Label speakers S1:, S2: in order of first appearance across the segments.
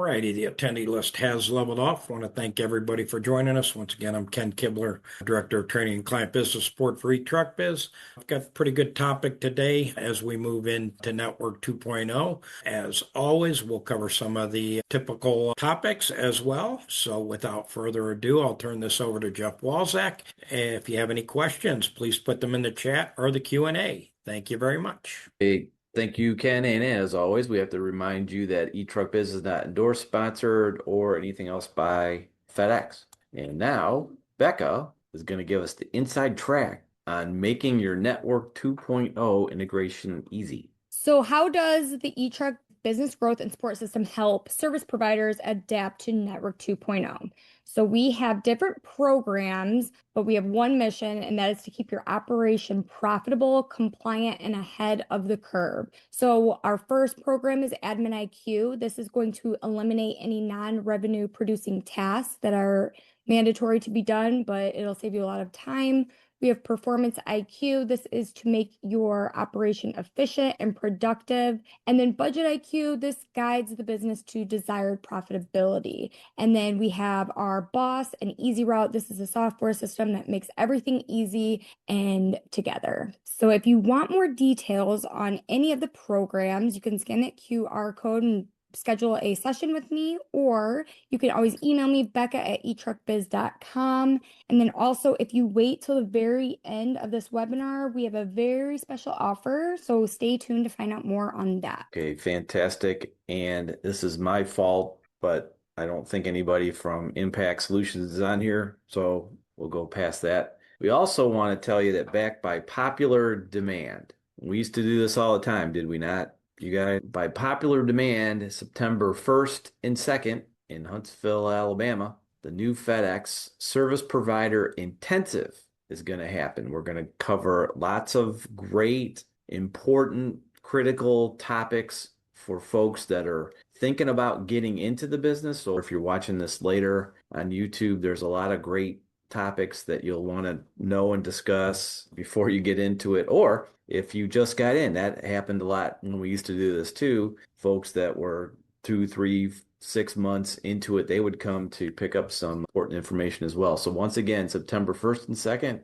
S1: righty, the attendee list has leveled off. I want to thank everybody for joining us. Once again, I'm Ken Kibler, Director of Training and Client Business Support for eTruckBiz. I've got a pretty good topic today as we move into Network 2.0. As always, we'll cover some of the typical topics as well. So without further ado, I'll turn this over to Jeff Walzak. If you have any questions, please put them in the chat or the Q&A. Thank you very much.
S2: Hey, thank you, Ken. And as always, we have to remind you that eTruckBiz is not endorsed, sponsored, or anything else by FedEx. And now Becca is going to give us the inside track on making your Network 2.0 integration easy.
S3: So how does the eTruck business growth and support system help service providers adapt to Network 2.0? So we have different programs, but we have one mission, and that is to keep your operation profitable, compliant, and ahead of the curve. So our first program is Admin IQ. This is going to eliminate any non-revenue producing tasks that are mandatory to be done, but it'll save you a lot of time. We have Performance IQ. This is to make your operation efficient and productive. And then Budget IQ, this guides the business to desired profitability. And then we have our Boss and Easy Route. This is a software system that makes everything easy and together. So if you want more details on any of the programs, you can scan that QR code and schedule a session with me, or you can always email me, becca@etruckbiz.com. And then also, if you wait till the very end of this webinar, we have a very special offer. So stay tuned to find out more on that.
S2: Okay, fantastic. And this is my fault, but I don't think anybody from Impact Solutions is on here, so we'll go past that. We also want to tell you that backed by popular demand, we used to do this all the time, did we not? You guys, by popular demand, September 1st and 2nd in Huntsville, Alabama, the new FedEx Service Provider Intensive is going to happen. We're going to cover lots of great, important, critical topics for folks that are thinking about getting into the business. Or if you're watching this later on YouTube, there's a lot of great topics that you'll want to know and discuss before you get into it. Or if you just got in, that happened a lot when we used to do this too. Folks that were 2, 3, 6 months into it, they would come to pick up some important information as well. So once again, September 1st and 2nd,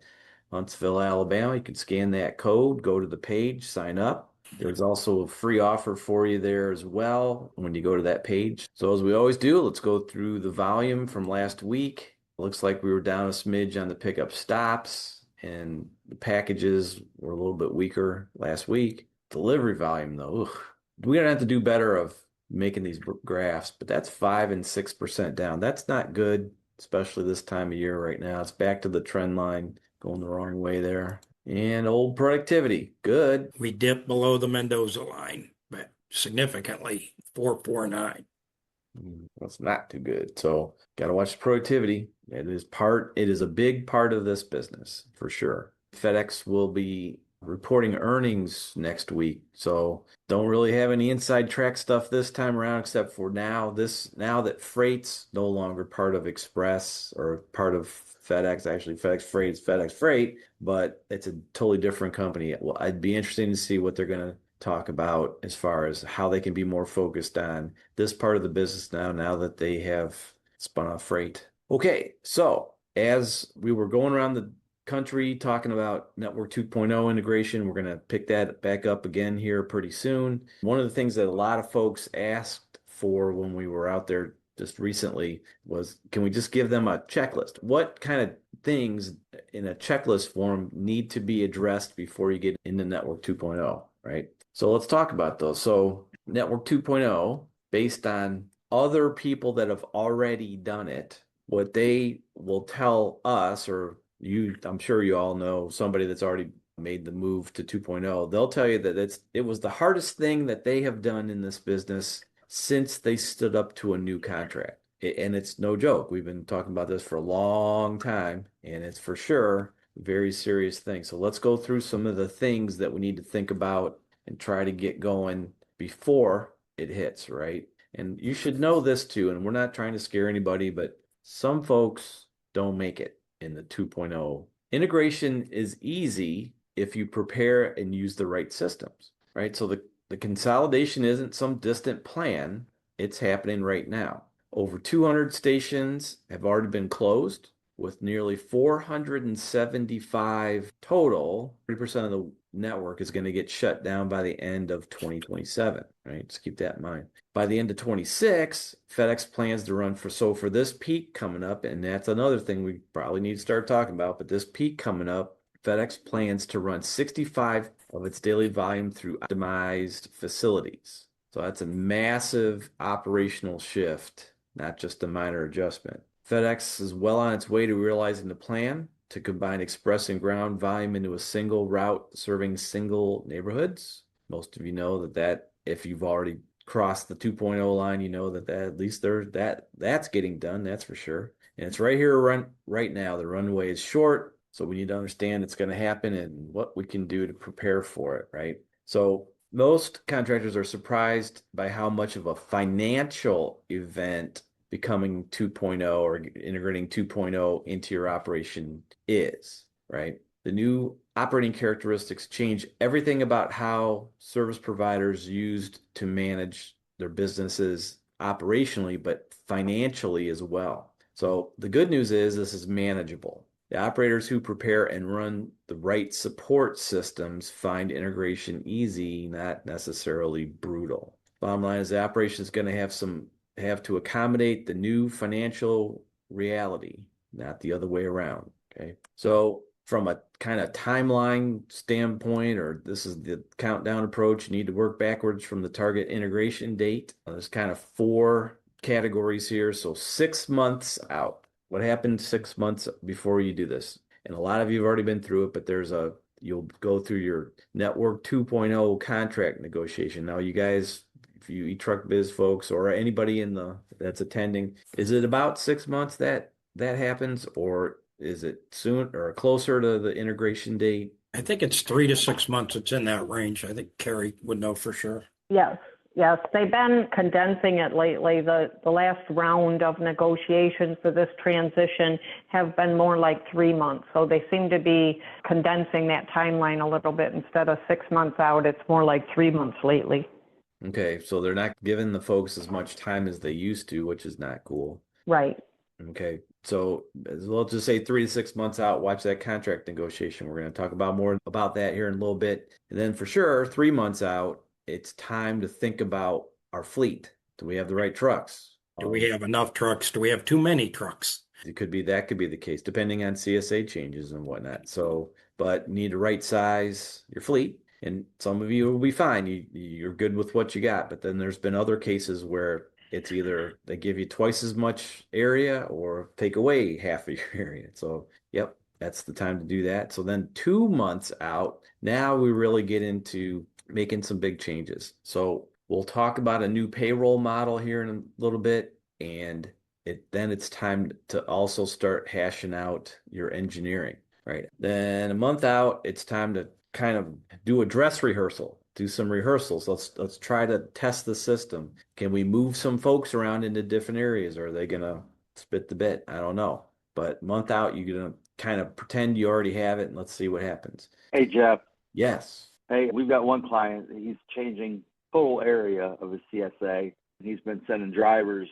S2: Huntsville, Alabama. You can scan that code, go to the page, sign up. There's also a free offer for you there as well when you go to that page. So as we always do, let's go through the volume from last week. Looks like we were down a smidge on the pickup stops, and the packages were a little bit weaker last week. Delivery volume, though, we're gonna have to do better of making these graphs, but that's 5 and 6% down. That's not good, especially this time of year right now. It's back to the trend line, going the wrong way there. And old productivity, good.
S1: We dipped below the Mendoza line, but significantly, 449.
S2: That's not too good. So got to watch the productivity. It is a big part of this business for sure. FedEx will be reporting earnings next week. So don't really have any inside track stuff this time around, except for now that freight's no longer part of Express or part of FedEx. Actually, FedEx Freight is FedEx Freight, but it's a totally different company. Well, I'd be interested to see what they're going to talk about as far as how they can be more focused on this part of the business now that they have spun off freight. Okay, so as we were going around the country talking about Network 2.0 integration, we're going to pick that back up again here pretty soon. One of the things that a lot of folks asked for when we were out there just recently was, can we just give them a checklist? What kind of things in a checklist form need to be addressed before you get into Network 2.0, right? So let's talk about those. So Network 2.0, based on other people that have already done it, what they will tell us, or you, I'm sure you all know somebody that's already made the move to 2.0, they'll tell you that it was the hardest thing that they have done in this business since they stood up to a new contract. And it's no joke. We've been talking about this for a long time, and it's for sure a very serious thing. So let's go through some of the things that we need to think about and try to get going before it hits, right? And you should know this too, and we're not trying to scare anybody, but some folks don't make it in the 2.0. Integration is easy if you prepare and use the right systems, right? So the consolidation isn't some distant plan. It's happening right now. Over 200 stations have already been closed, with nearly 475 total. 30% of the network is going to get shut down by the end of 2027, right? Just keep that in mind. By the end of 26, FedEx plans to run for this peak coming up, and that's another thing we probably need to start talking about, but this peak coming up, FedEx plans to run 65 of its daily volume through optimized facilities. So that's a massive operational shift, not just a minor adjustment. FedEx is well on its way to realizing the plan to combine express and ground volume into a single route serving single neighborhoods. Most of you know that if you've already crossed the 2.0 line, you know that at least that's getting done, that's for sure. And it's right here right now. The runway is short, so we need to understand it's going to happen and what we can do to prepare for it, right? So most contractors are surprised by how much of a financial event becoming 2.0 or integrating 2.0 into your operation is, right? The new operating characteristics change everything about how service providers used to manage their businesses operationally, but financially as well. So the good news is this is manageable. The operators who prepare and run the right support systems find integration easy, not necessarily brutal. Bottom line is the operation is going to have to accommodate the new financial reality, not the other way around. Okay. So from a kind of timeline standpoint, or this is the countdown approach, you need to work backwards from the target integration date. There's kind of 4 categories here. So 6 months out. What happened 6 months before you do this? And a lot of you have already been through it, but you'll go through your Network 2.0 contract negotiation. Now, you guys, if you eTruckBiz folks or anybody that's attending, is it about 6 months that happens, or is it soon or closer to the integration date?
S1: I think it's 3 to 6 months. It's in that range. I think Carrie would know for sure.
S4: Yes, they've been condensing it lately. The last round of negotiations for this transition have been more like 3 months. So they seem to be condensing that timeline a little bit. Instead of 6 months out, it's more like 3 months lately.
S2: Okay, so they're not giving the folks as much time as they used to, which is not cool.
S4: Right.
S2: Okay, so we'll just say 3 to 6 months out, watch that contract negotiation. We're going to talk about more about that here in a little bit. And then for sure, 3 months out, it's time to think about our fleet. Do we have the right trucks?
S1: Do we have enough trucks? Do we have too many trucks?
S2: That could be the case, depending on CSA changes and whatnot. So, but need to right size your fleet. And some of you will be fine. You're good with what you got. But then there's been other cases where it's either they give you twice as much area or take away half of your area. So, yep, that's the time to do that. So then 2 months out, now we really get into making some big changes. So we'll talk about a new payroll model here in a little bit, and then it's time to also start hashing out your engineering, right? Then a month out, it's time to kind of do a dress rehearsal, do some rehearsals. Let's try to test the system. Can we move some folks around into different areas? Or are they gonna spit the bit? I don't know. But month out, you're gonna kind of pretend you already have it, and let's see what happens.
S5: Hey, Jeff.
S2: Yes.
S5: Hey, we've got one client. He's changing total area of his CSA. He's been sending drivers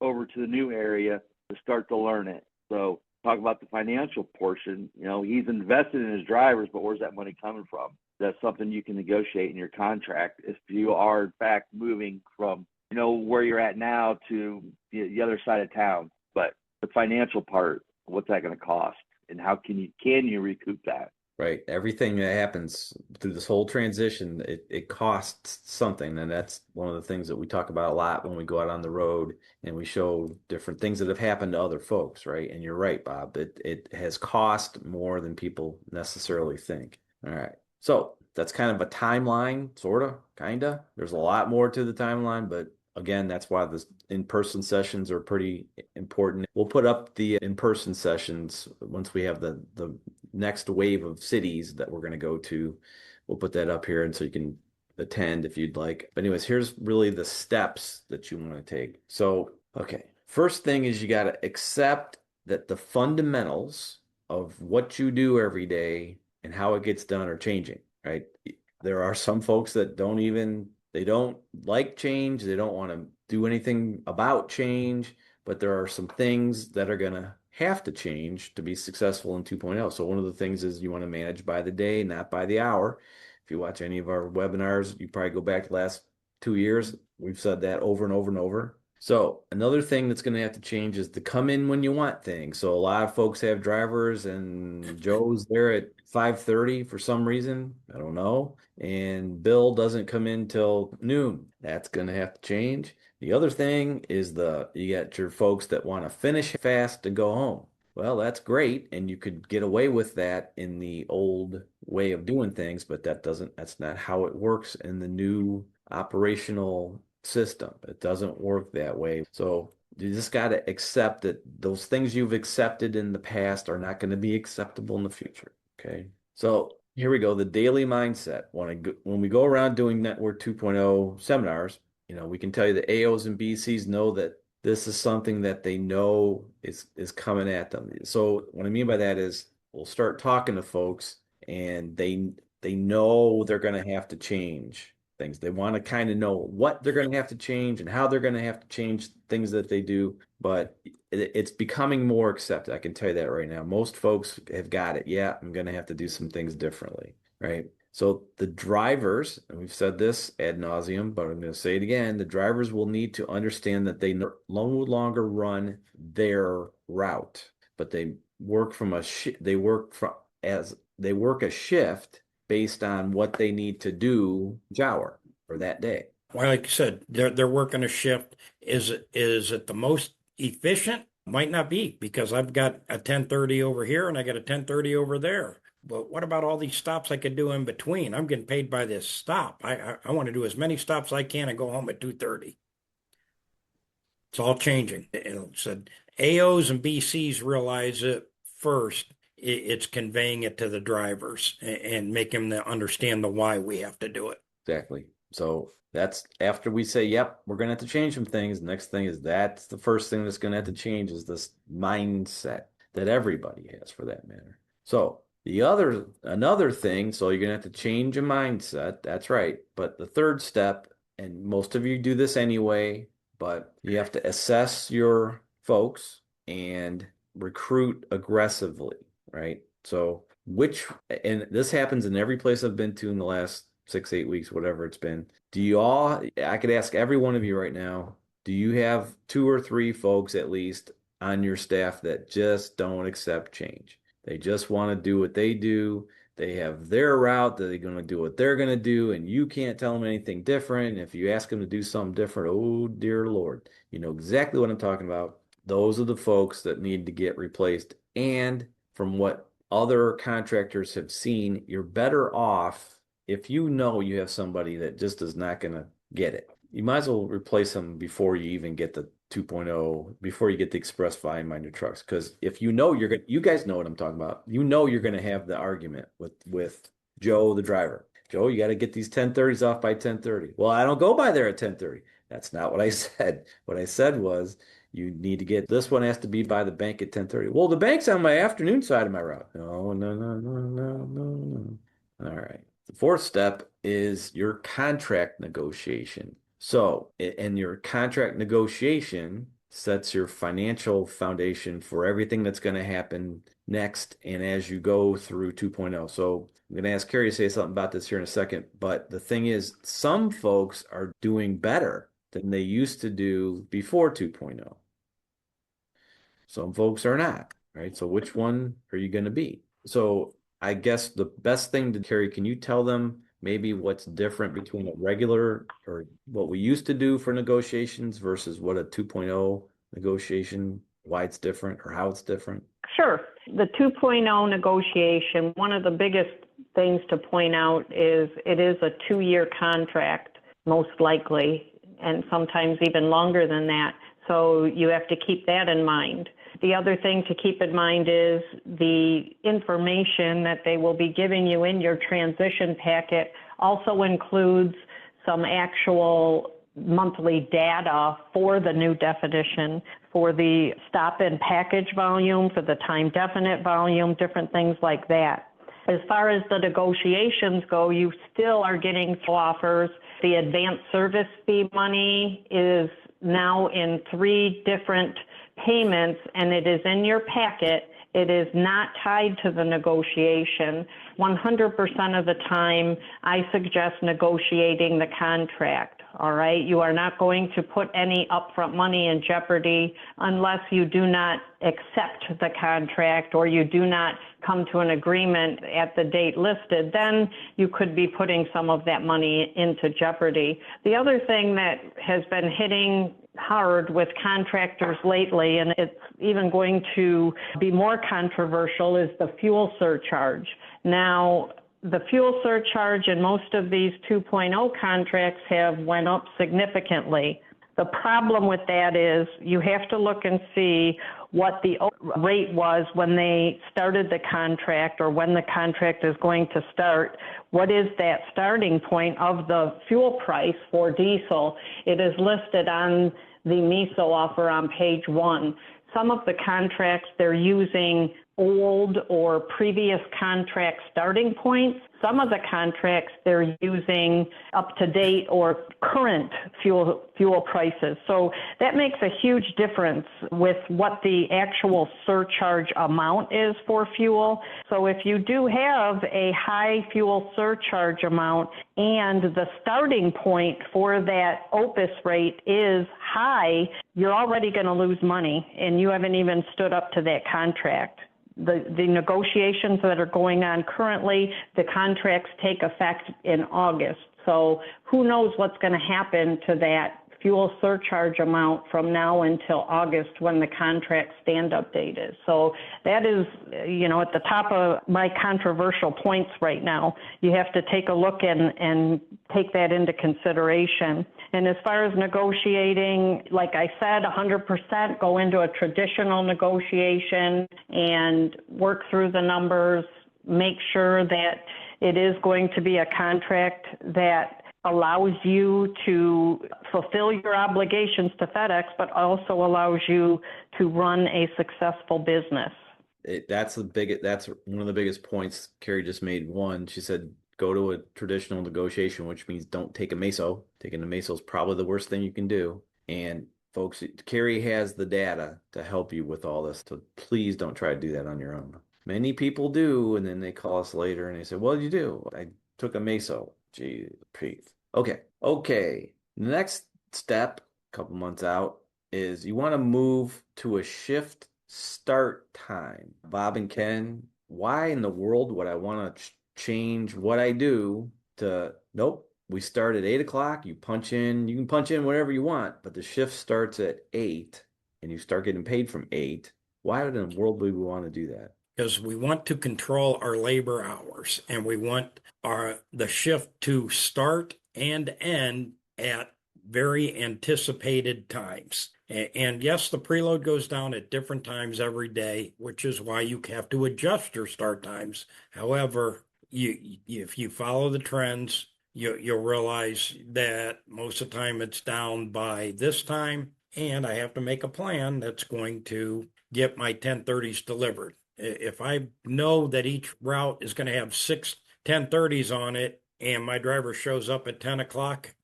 S5: over to the new area to start to learn it. So talk about the financial portion. You know, he's invested in his drivers, but where's that money coming from? That's something you can negotiate in your contract if you are, in fact, moving from, you know, where you're at now to the other side of town. But the financial part, what's that going to cost? And how can you recoup that?
S2: Right. Everything that happens through this whole transition, it costs something. And that's one of the things that we talk about a lot when we go out on the road and we show different things that have happened to other folks, right? And you're right, Bob, it has cost more than people necessarily think. All right. So that's kind of a timeline, sort of, kind of. There's a lot more to the timeline, but again, that's why the in-person sessions are pretty important. We'll put up the in-person sessions once we have the next wave of cities that we're going to go to. We'll put that up here, and so you can attend if you'd like. But anyways, here's really the steps that you want to take. So, okay, first thing is you got to accept that the fundamentals of what you do every day and how it gets done are changing, right? There are some folks that don't like change. They don't want to do anything about change, but there are some things that are going to have to change to be successful in 2.0. So one of the things is you want to manage by the day, not by the hour. If you watch any of our webinars, you probably go back the last 2 years. We've said that over and over and over. So another thing that's going to have to change is to come in when you want things. So a lot of folks have drivers and Joe's there at 5:30 for some reason. I don't know. And Bill doesn't come in till noon. That's going to have to change. The other thing is you got your folks that want to finish fast and go home. Well, that's great. And you could get away with that in the old way of doing things, but that's not how it works in the new operational system. It doesn't work that way. So you just got to accept that those things you've accepted in the past are not going to be acceptable in the future. Okay. So here we go. The daily mindset. When we go around doing Network 2.0 seminars, we can tell you the AOs and BCs know that this is something that they know is coming at them. So what I mean by that is we'll start talking to folks and they know they're going to have to change things. They want to kind of know what they're going to have to change and how they're going to have to change things that they do, but it's becoming more accepted. I can tell you that right now. Most folks have got it. Yeah, I'm going to have to do some things differently, right? So the drivers, and we've said this ad nauseum, but I'm going to say it again, the drivers will need to understand that they no longer run their route, but they work a shift based on what they need to do each hour or that day.
S1: Well, like you said, they're working a shift. Is it the most efficient? Might not be, because I've got a 10:30 over here and I got a 10:30 over there. But what about all these stops I could do in between? I'm getting paid by this stop. I want to do as many stops as I can and go home at 2:30. It's all changing. It said AOs and BCs realize it first. It's conveying it to the drivers and make them understand the why we have to do it.
S2: Exactly. So that's after we say, yep, we're going to have to change some things. Next thing is that's the first thing that's going to have to change is this mindset that everybody has for that matter. So another thing, so you're going to have to change a mindset. That's right. But the third step, and most of you do this anyway, but you have to assess your folks and recruit aggressively, right? So and this happens in every place I've been to in the last 6-8 weeks, whatever it's been. I could ask every one of you right now, do you have 2 or 3 folks at least on your staff that just don't accept change? They just want to do what they do. They have their route that they're going to do what they're going to do, and you can't tell them anything different. And if you ask them to do something different, oh dear Lord, you know exactly what I'm talking about. Those are the folks that need to get replaced. And from what other contractors have seen, you're better off if you know you have somebody that just is not going to get it. You might as well replace them before you even get the 2.0, before you get the express volume on your trucks. Because if you know you guys know what I'm talking about. You know you're going to have the argument with Joe, the driver. Joe, you got to get these 10:30s off by 10:30. Well, I don't go by there at 10:30. That's not what I said. What I said was you need to get this one has to be by the bank at 10:30. Well, the bank's on my afternoon side of my route. No. All right. The fourth step is your contract negotiation. So, and your contract negotiation sets your financial foundation for everything that's going to happen next and as you go through 2.0. So I'm going to ask Carrie to say something about this here in a second, but the thing is, some folks are doing better than they used to do before 2.0. Some folks are not, right? So which one are you going to be? So I guess the best thing to Carrie, can you tell them maybe what's different between a regular or what we used to do for negotiations versus what a 2.0 negotiation, why it's different or how it's different?
S4: Sure. The 2.0 negotiation, one of the biggest things to point out is it is a 2-year contract, most likely, and sometimes even longer than that. So you have to keep that in mind. The other thing to keep in mind is the information that they will be giving you in your transition packet also includes some actual monthly data for the new definition, for the stop and package volume, for the time definite volume, different things like that. As far as the negotiations go, you still are getting offers. The advanced service fee money is now in 3 different payments, and it is in your packet. It is not tied to the negotiation. 100% of the time, I suggest negotiating the contract. All right. You are not going to put any upfront money in jeopardy unless you do not accept the contract or you do not come to an agreement at the date listed. Then you could be putting some of that money into jeopardy. The other thing that has been hitting hard with contractors lately, and it's even going to be more controversial, is the fuel surcharge. Now, the fuel surcharge in most of these 2.0 contracts have went up significantly. The problem with that is you have to look and see what the rate was when they started the contract or when the contract is going to start. What is that starting point of the fuel price for diesel? It is listed on the MISO offer on page 1. Some of the contracts, they're using old or previous contract starting points. Some of the contracts, they're using up-to-date or current fuel prices. So that makes a huge difference with what the actual surcharge amount is for fuel. So if you do have a high fuel surcharge amount and the starting point for that OPIS rate is high, you're already going to lose money, and you haven't even stood up to that contract. The negotiations that are going on currently, the contracts take effect in August. So who knows what's going to happen to that fuel surcharge amount from now until August when the contract stand-up date is. So that is, at the top of my controversial points right now. You have to take a look and take that into consideration. And as far as negotiating, like I said, 100% go into a traditional negotiation and work through the numbers, make sure that it is going to be a contract that allows you to fulfill your obligations to FedEx, but also allows you to run a successful business.
S2: That's one of the biggest points Carrie just made. One, she said, go to a traditional negotiation, which means don't take a meso. Taking a meso is probably the worst thing you can do. And folks, Carrie has the data to help you with all this. So please don't try to do that on your own. Many people do, and then they call us later and they say, what did you do? I took a meso. Gee, Pete. Okay. Next step, a couple months out, is you want to move to a shift start time. Bob and Ken, why in the world would I want to change what I do to, nope, we start at 8 o'clock, you can punch in whatever you want, but the shift starts at 8 and you start getting paid from 8. Why in the world would we want to do that?
S1: Because we want to control our labor hours, and we want the shift to start and end at very anticipated times. And yes, the preload goes down at different times every day, which is why you have to adjust your start times. However, if you follow the trends, you'll realize that most of the time it's down by this time, and I have to make a plan that's going to get my 1030s delivered. If I know that each route is going to have 6 1030s on it and my driver shows up at 10 o'clock,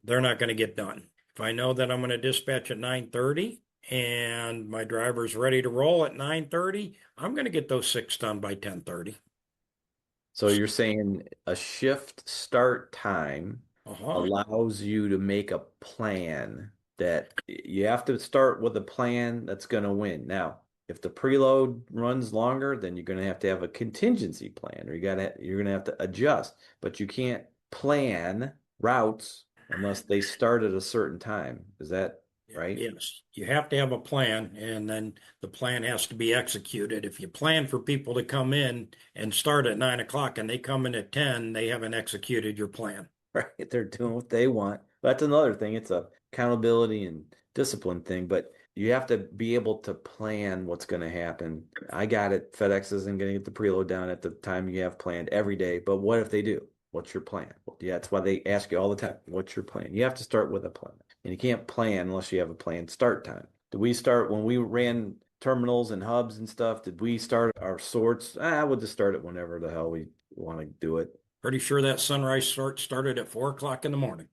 S1: they're not going to get done. If I know that I'm going to dispatch at 9:30 and my driver's ready to roll at 9:30, I'm going to get those 6 done by 10:30.
S2: So you're saying a shift start time allows you to make a plan that you have to start with a plan that's going to win. Now, if the preload runs longer, then you're going to have a contingency plan, or you're going to have to adjust. But you can't plan routes unless they start at a certain time. Is that right?
S1: Yes, you have to have a plan, and then the plan has to be executed. If you plan for people to come in and start at 9 o'clock and they come in at 10, they haven't executed your plan.
S2: Right, they're doing what they want. That's another thing. It's a accountability and discipline thing, but you have to be able to plan what's going to happen. I got it. FedEx isn't going to get the preload down at the time you have planned every day. But what if they do? What's your plan? Well, yeah, that's why they ask you all the time, what's your plan? You have to start with a plan. And you can't plan unless you have a planned start time. Did we start when we ran terminals and hubs and stuff? Did we start our sorts? We'll just start it whenever the hell we want to do it.
S1: Pretty sure that sunrise sort started at 4 o'clock in the morning.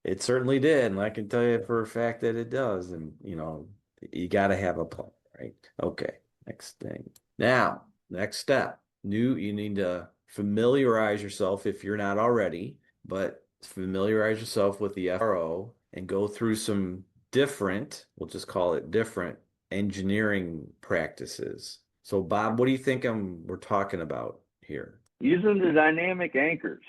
S2: It certainly did, and I can tell you for a fact that it does. And you got to have a plan, right? Okay, next thing. Now, next step. You need to familiarize yourself if you're not already, but familiarize yourself with the FRO and go through some different, we'll just call it different engineering practices. So, Bob, what do you think we're talking about here?
S5: Using the dynamic anchors.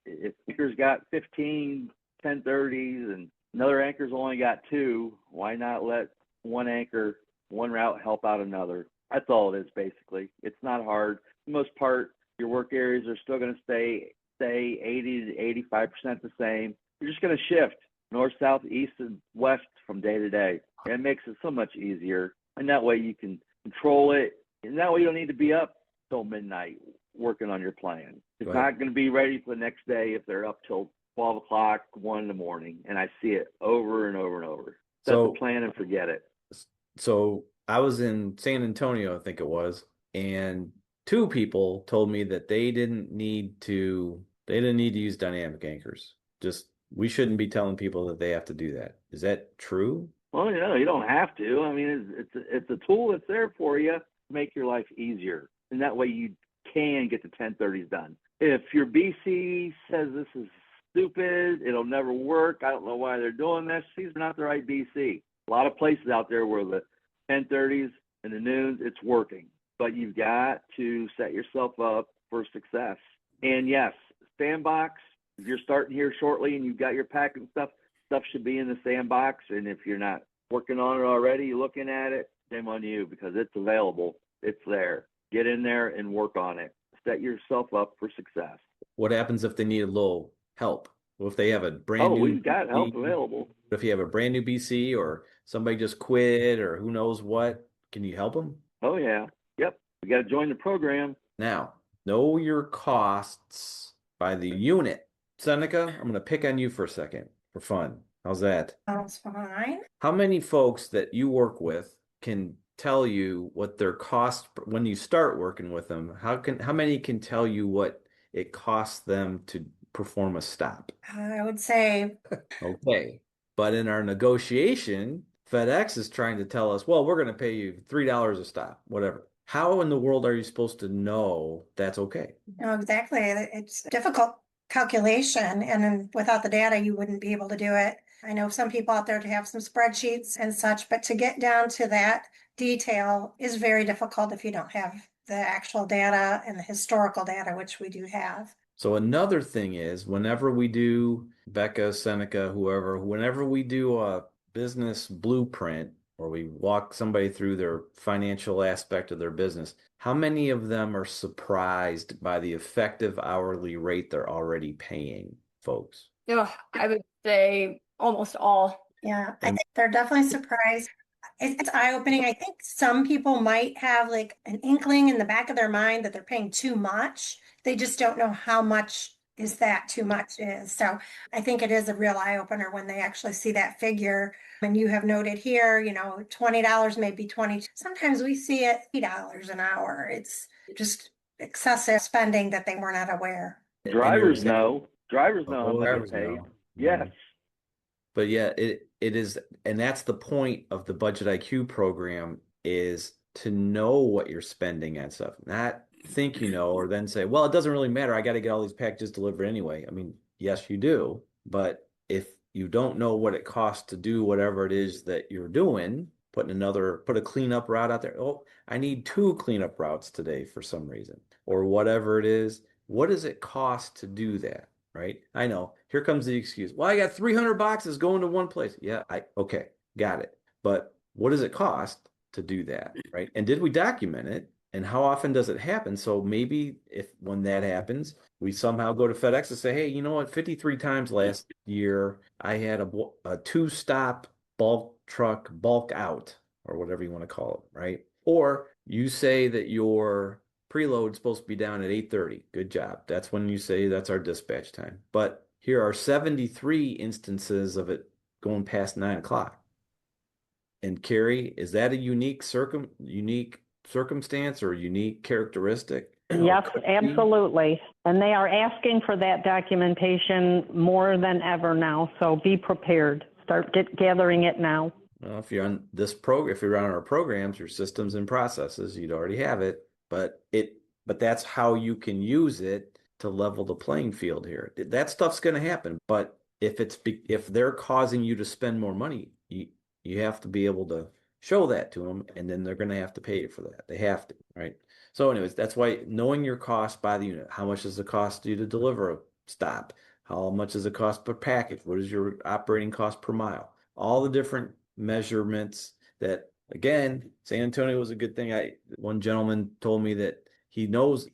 S5: If anchor's got 15 1030s and another anchor's only got 2, why not let one anchor, one route help out another? That's all it is, basically. It's not hard. For the most part, your work areas are still going to stay 80 to 85% the same. You're just going to shift north, south, east, and west from day to day. It makes it so much easier. And that way you can control it. And that way you don't need to be up till midnight working on your plan. It's not going to be ready for the next day if they're up till 12 o'clock, 1 in the morning. And I see it over and over and over. Set the plan and forget it.
S2: So I was in San Antonio, I think it was, and 2 people told me that they didn't need to use dynamic anchors. We shouldn't be telling people that they have to do that. Is that true?
S5: Well, you don't have to. I mean, it's a tool that's there for you to make your life easier. And that way you can get the 1030s done. If your BC says this is stupid, it'll never work, I don't know why they're doing this, these are not the right BC. A lot of places out there where the 1030s and the noons, it's working. But you've got to set yourself up for success. And yes, sandbox, if you're starting here shortly and you've got your packing stuff should be in the sandbox. And if you're not working on it already, you're looking at it, shame on you, because it's available. It's there. Get in there and work on it. Set yourself up for success.
S2: What happens if they need a little help? Well, if they have a brand new...
S5: we've got help available.
S2: If you have a brand new BC or somebody just quit or who knows what, can you help them?
S5: Oh, yeah. Yep. We got to join the program.
S2: Now, know your costs by the unit. Seneca, I'm going to pick on you for a second for fun. How's that?
S6: Sounds fine.
S2: How many folks that you work with can tell you what their cost when you start working with them? How many can tell you what it costs them to perform a stop?
S6: I would say,
S2: Okay. But in our negotiation, FedEx is trying to tell us, well, we're going to pay you $3 a stop, whatever. How in the world are you supposed to know that's okay?
S6: no, exactly. It's a difficult calculation, and then without the data, you wouldn't be able to do it. I know some people out there to have some spreadsheets and such, but to get down to that detail is very difficult if you don't have the actual data and the historical data, which we do have.
S2: So another thing is whenever we do, Becca, Seneca, whoever, whenever we do a business blueprint or we walk somebody through their financial aspect of their business, how many of them are surprised by the effective hourly rate they're already paying, folks?
S3: Yeah, I would say almost all.
S6: Yeah, I think they're definitely surprised. It's eye-opening. I think some people might have like an inkling in the back of their mind that they're paying too much. They just don't know how much is that too much is. So I think it is a real eye-opener when they actually see that figure. And you have noted here, $20, maybe 20. Sometimes we see it $8 an hour. It's just excessive spending that they were not aware.
S5: Drivers know. Drivers know how much
S2: Drivers
S5: they pay.
S2: know.
S5: Yes.
S2: But yeah, it is, and that's the point of the Budget IQ program, is to know what you're spending on stuff, not think or then say, well, it doesn't really matter. I got to get all these packages delivered anyway. I mean, yes, you do. But if you don't know what it costs to do whatever it is that you're doing, put a cleanup route out there. Oh, I need 2 cleanup routes today for some reason, or whatever it is. What does it cost to do that? Right? I know. Here comes the excuse. Well, I got 300 boxes going to one place. Yeah, okay, got it. But what does it cost to do that? Right? And did we document it? And how often does it happen? So maybe when that happens, we somehow go to FedEx and say, hey, you know what? 53 times last year, I had a 2-stop bulk truck bulk out, or whatever you want to call it, right? Or you say that your preload is supposed to be down at 8:30. Good job. That's when you say that's our dispatch time. But here are 73 instances of it going past 9 o'clock. And Carrie, is that a unique circumstance or a unique characteristic?
S4: Yes, absolutely. And they are asking for that documentation more than ever now. So be prepared. Start gathering it now.
S2: Well, if you're on this program, if you're on our programs, your systems and processes, you'd already have it. But that's how you can use it to level the playing field here. That stuff's going to happen. But if they're causing you to spend more money, you have to be able to show that to them, and then they're going to have to pay you for that. They have to, right? So anyways, that's why knowing your cost by the unit, how much does it cost you to deliver a stop? How much does it cost per package? What is your operating cost per mile? All the different measurements that, again, San Antonio was a good thing. One gentleman told me that he knows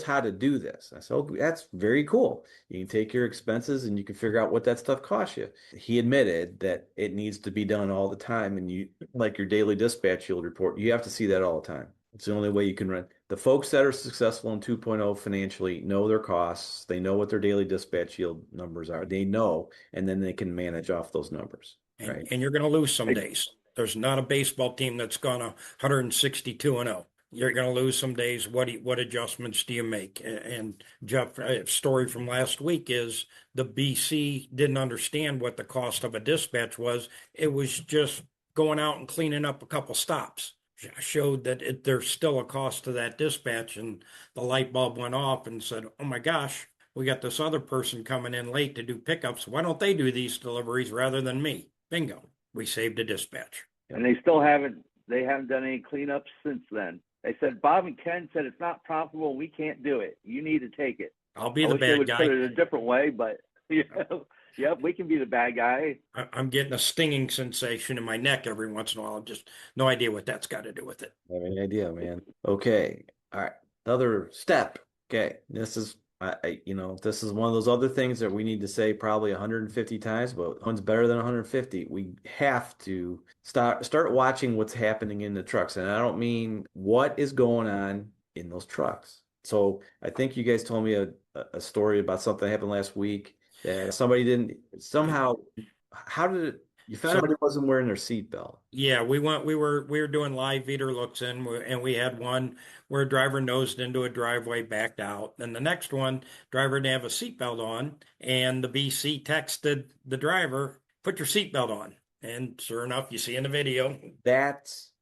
S2: how to do this. I said, oh, that's very cool. You can take your expenses and you can figure out what that stuff costs you. He admitted that it needs to be done all the time. And you, like your daily dispatch yield report, you have to see that all the time. It's the only way you can run. The folks that are successful in 2.0 financially know their costs. They know what their daily dispatch yield numbers are. They know, and then they can manage off those numbers. Right.
S1: And you're going to lose some days. There's not a baseball team that's gone 162-0. You're going to lose some days. What adjustments do you make? And Jeff, a story from last week is the BC didn't understand what the cost of a dispatch was. It was just going out and cleaning up a couple stops. Showed that there's still a cost to that dispatch, and the light bulb went off and said, oh my gosh, we got this other person coming in late to do pickups. Why don't they do these deliveries rather than me? Bingo. We saved a dispatch.
S5: And they haven't done any cleanups since then. They said, Bob and Ken said it's not profitable. We can't do it. You need to take it.
S1: I'll be the bad guy.
S5: Put it a different way, but yep, we can be the bad guy.
S1: I'm getting a stinging sensation in my neck every once in a while. Just no idea what that's got to do with it.
S2: I have any idea, man. Okay. All right. Another step. Okay. This is this is one of those other things that we need to say probably 150 times, but one's better than 150. We have to start watching what's happening in the trucks. And I don't mean what is going on in those trucks. So I think you guys told me a story about something that happened last week that somebody didn't somehow, how did it, you found somebody wasn't wearing their seatbelt.
S1: Yeah, we were doing live meter looks in, and we had one where a driver nosed into a driveway, backed out. Then the next one, driver didn't have a seatbelt on, and the BC texted the driver, "Put your seatbelt on." And sure enough, you see in the video,
S2: that's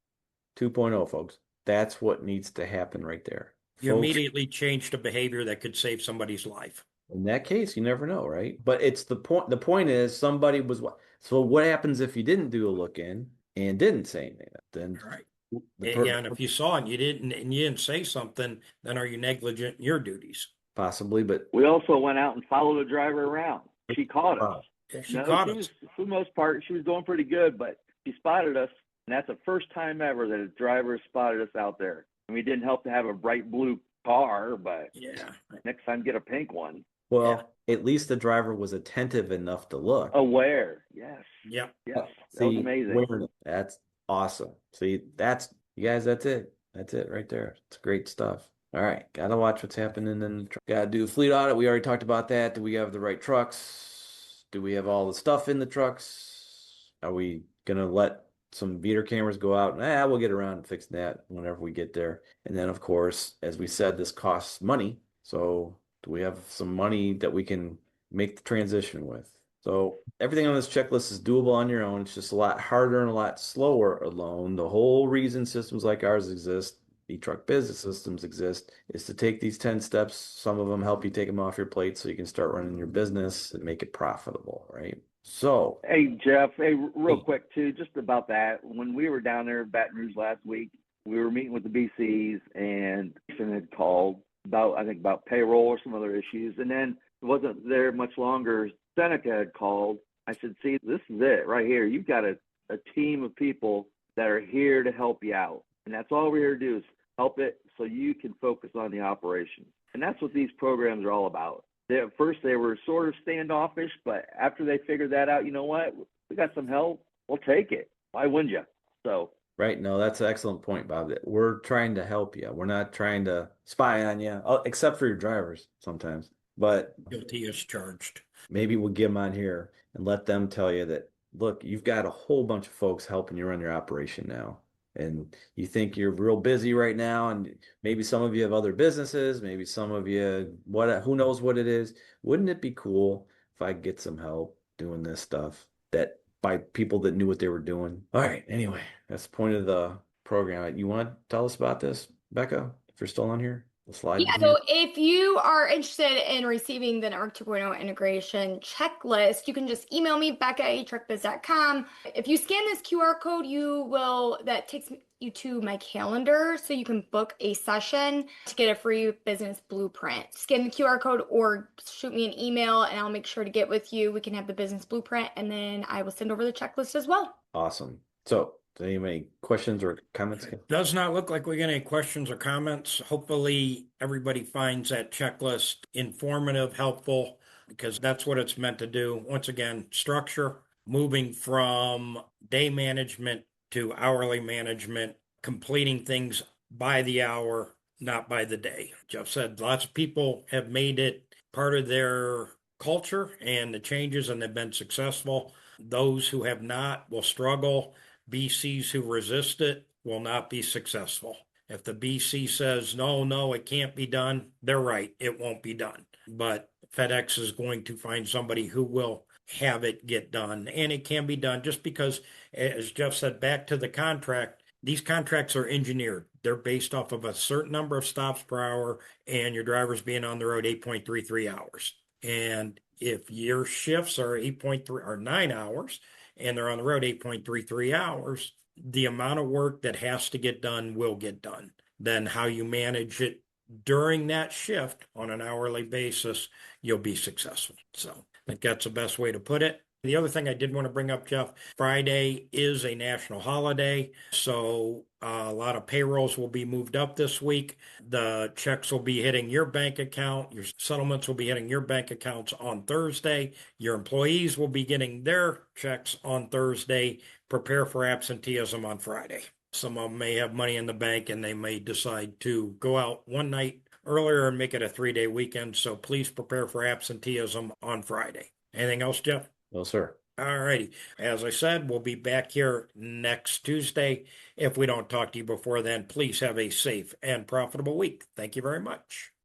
S2: 2.0, folks. That's what needs to happen right there.
S1: You
S2: Folks,
S1: immediately changed a behavior that could save somebody's life.
S2: in that case, you never know, right? But it's the point. The point is somebody was. So what happens if you didn't do a look in and didn't say anything? Then
S1: right. And if you saw it and you didn't say something, then are you negligent in your duties?
S2: Possibly, but
S5: we also went out and followed the driver around. She caught us.
S1: Yeah, she caught us.
S5: For the most part, she was doing pretty good, but she spotted us, and that's the first time ever that a driver spotted us out there. And we didn't help to have a bright blue car, but
S1: yeah,
S5: next time get a pink one.
S2: Well, at least the driver was attentive enough to look.
S5: Aware, yes.
S1: Yep.
S5: Yes.
S2: See,
S5: That was amazing.
S2: That's awesome. See, you guys, that's it. That's it right there. It's great stuff. All right. Gotta watch what's happening in the truck. Gotta do a fleet audit. We already talked about that. Do we have the right trucks? Do we have all the stuff in the trucks? Are we gonna let some beater cameras go out? We'll get around to fixing that whenever we get there. And then, of course, as we said, this costs money. So do we have some money that we can make the transition with? So everything on this checklist is doable on your own. It's just a lot harder and a lot slower alone. The whole reason systems like ours exist, eTruckBiz systems exist, is to take these 10 steps. Some of them help you take them off your plate so you can start running your business and make it profitable, right? So,
S5: hey, Jeff, real quick, too, just about that. When we were down there in Baton Rouge last week, we were meeting with the BCs, and Jason had called about payroll or some other issues. And then it wasn't there much longer. Seneca had called. I said, see, this is it right here. You've got a team of people that are here to help you out. And that's all we're here to do is help it so you can focus on the operation. And that's what these programs are all about. At first, they were sort of standoffish, but after they figured that out, you know what? We got some help. We'll take it. Why wouldn't you? So.
S2: Right. No, that's an excellent point, Bob. We're trying to help you. We're not trying to spy on you, except for your drivers sometimes. But
S1: guilty is charged.
S2: Maybe we'll get them on here and let them tell you that, look, you've got a whole bunch of folks helping you run your operation now. and you think you're real busy right now, and maybe some of you have other businesses, maybe some of you, who knows what it is. Wouldn't it be cool if I could get some help doing this stuff that by people that knew what they were doing? All right, anyway, that's the point of the program. You want to tell us about this, Becca, if you're still on here? The slide
S3: Yeah,
S2: behind
S3: so if you are interested in receiving the Network 2.0 integration checklist, you can just email me, becca@eTruckBiz.com. If you scan this QR code, that takes you to my calendar, so you can book a session to get a free business blueprint. Scan the QR code or shoot me an email and I'll make sure to get with you. We can have the business blueprint and then I will send over the checklist as well.
S2: Awesome. So, do you have any questions or comments?
S1: Does not look like we get any questions or comments. Hopefully, everybody finds that checklist informative, helpful, because that's what it's meant to do. Once again, structure, moving from day management to hourly management, completing things by the hour, not by the day. Jeff said lots of people have made it part of their culture and the changes, and they've been successful. Those who have not will struggle. BCs who resist it will not be successful. If the BC says, no, it can't be done, they're right, it won't be done. But FedEx is going to find somebody who will have it get done. And it can be done just because, as Jeff said, back to the contract, these contracts are engineered. They're based off of a certain number of stops per hour and your drivers being on the road 8.33 hours. And if your shifts are 8.3 or 9 hours, and they're on the road 8.33 hours, the amount of work that has to get done will get done. Then how you manage it during that shift on an hourly basis, you'll be successful. So I think that's the best way to put it. The other thing I did want to bring up, Jeff, Friday is a national holiday, so a lot of payrolls will be moved up this week. The checks will be hitting your bank account. Your settlements will be hitting your bank accounts on Thursday. Your employees will be getting their checks on Thursday. Prepare for absenteeism on Friday. Some of them may have money in the bank and they may decide to go out one night earlier and make it a 3-day weekend. So please prepare for absenteeism on Friday. Anything else, Jeff?
S2: No, sir.
S1: All righty. As I said, we'll be back here next Tuesday. If we don't talk to you before then, please have a safe and profitable week. Thank you very much.